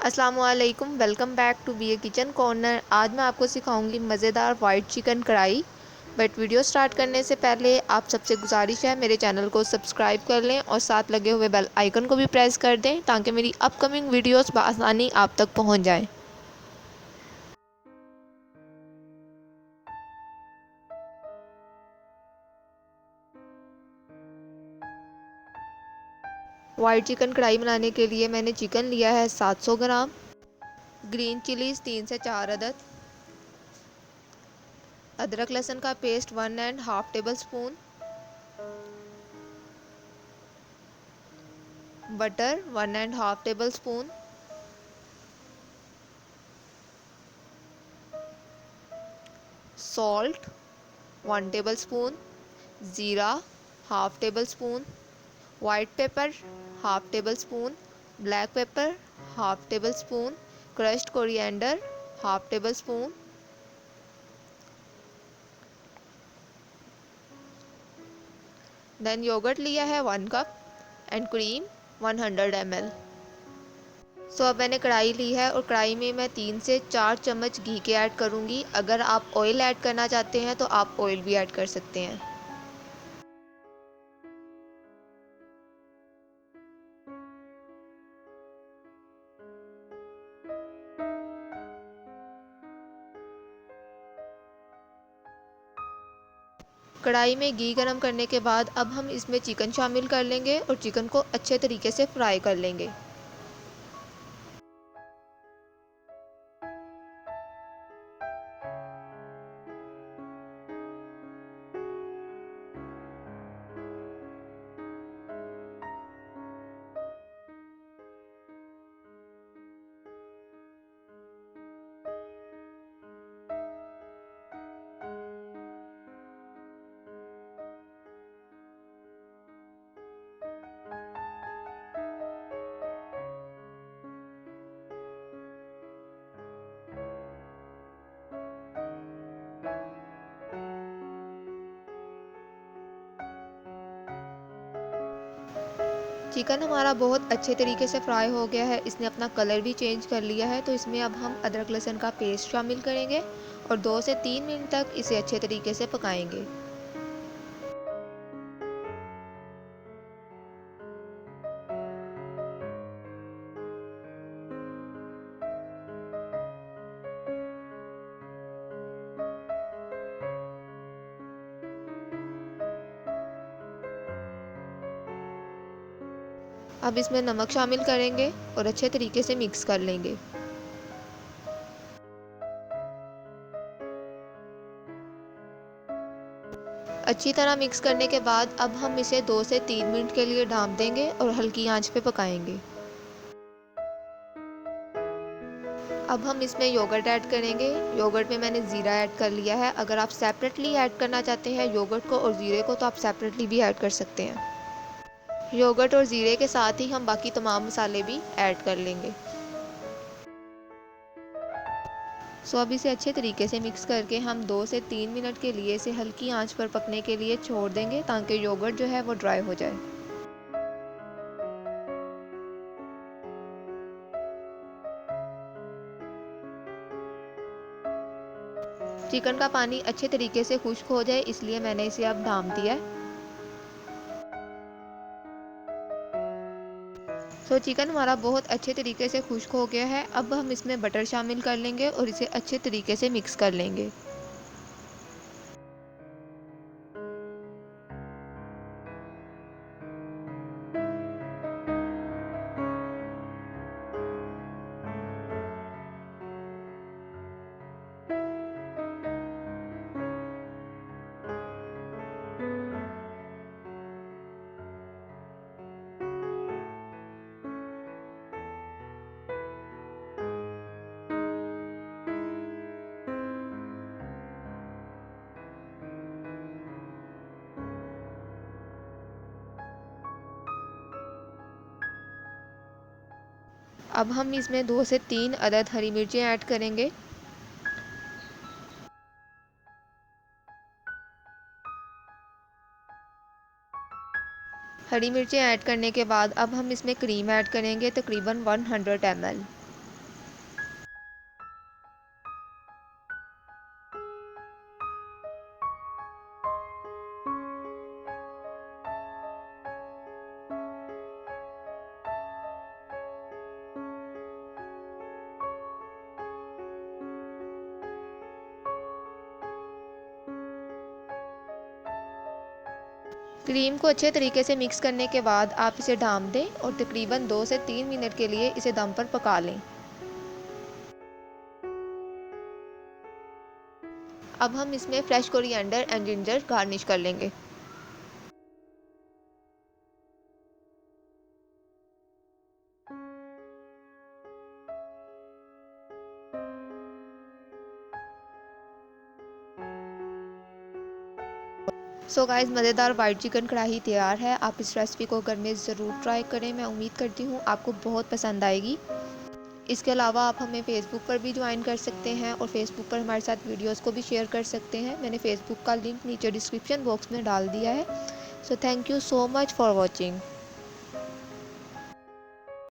अस्सलामुअलैकुम, welcome back to B A kitchen corner. आज मैं आपको सिखाऊंगी मज़ेदार white chicken kadhai. But video start करने से पहले आप सबसे गुजारिश है मेरे चैनल को सब्सक्राइब कर लें और साथ लगे हुए बेल आइकन को भी प्रेस कर दें ताकि मेरी अपकमिंग वीडियोस बआसानी आप तक पहुंच जाएं। वाइट चिकन कढ़ाई बनाने के लिए मैंने चिकन लिया है 700 ग्राम, ग्रीन चिलीज़ 3 से 4 अदद, अदरक लहसुन का paste 1.5 tablespoon, butter 1.5 tablespoon, salt 1 tablespoon, ज़ीरा half tablespoon, white pepper half tablespoon, black pepper half tablespoon, crushed coriander half tablespoon, then yoghurt लिया है 1 cup and cream 100 ml। So अब मैंने कढ़ाई ली है और कढ़ाई में मैं 3 से 4 चम्मच घी के ऐड करूँगी। अगर आप ऑयल ऐड करना चाहते हैं तो आप ऑयल भी ऐड कर सकते हैं। कढ़ाई में घी गरम करने के बाद अब हम इसमें चिकन शामिल कर लेंगे और चिकन को अच्छे तरीके से फ्राई कर लेंगे। चिकन हमारा बहुत अच्छे तरीके से फ्राई हो गया है, इसने अपना कलर भी चेंज कर लिया है। तो इसमें अब हम अदरक लहसुन का पेस्ट शामिल करेंगे और 2 से 3 मिनट तक इसे अच्छे तरीके से पकाएंगे। अब इसमें नमक शामिल करेंगे और अच्छे तरीके से मिक्स कर लेंगे। अच्छी तरह मिक्स करने के बाद अब हम इसे 2 से 3 मिनट के लिए ढाँप देंगे और हल्की आंच पे पकाएंगे। अब हम इसमें योगर्ट ऐड करेंगे। योगर्ट में मैंने ज़ीरा ऐड कर लिया है। अगर आप सेपरेटली ऐड करना चाहते हैं योगर्ट को और ज़ीरे को तो आप सेपरेटली भी ऐड कर सकते हैं। योगर्ट और ज़ीरे के साथ ही हम बाकी तमाम मसाले भी ऐड कर लेंगे। सो अब इसे अच्छे तरीके से मिक्स करके हम 2 से 3 मिनट के लिए इसे हल्की आंच पर पकने के लिए छोड़ देंगे ताकि योगर्ट जो है वो ड्राई हो जाए। चिकन का पानी अच्छे तरीके से खुश्क हो जाए इसलिए मैंने इसे अब ढाँप दिया है। सो चिकन हमारा बहुत अच्छे तरीके से खुश्क हो गया है। अब हम इसमें बटर शामिल कर लेंगे और इसे अच्छे तरीके से मिक्स कर लेंगे। अब हम इसमें 2 से 3 अदद हरी मिर्चें ऐड करेंगे। हरी मिर्चें ऐड करने के बाद अब हम इसमें क्रीम ऐड करेंगे तकरीबन 100 ml। क्रीम को अच्छे तरीके से मिक्स करने के बाद आप इसे ढाँप दें और तकरीबन 2 से 3 मिनट के लिए इसे दम पर पका लें। अब हम इसमें fresh coriander and ginger garnish कर लेंगे। सो गाइस, मज़ेदार वाइट चिकन कढ़ाई तैयार है। आप इस रेसिपी को घर में ज़रूर ट्राई करें। मैं उम्मीद करती हूँ आपको बहुत पसंद आएगी। इसके अलावा आप हमें फ़ेसबुक पर भी ज्वाइन कर सकते हैं और फ़ेसबुक पर हमारे साथ वीडियोस को भी शेयर कर सकते हैं। मैंने फ़ेसबुक का लिंक नीचे डिस्क्रिप्शन बॉक्स में डाल दिया है। So thank you so much for watching.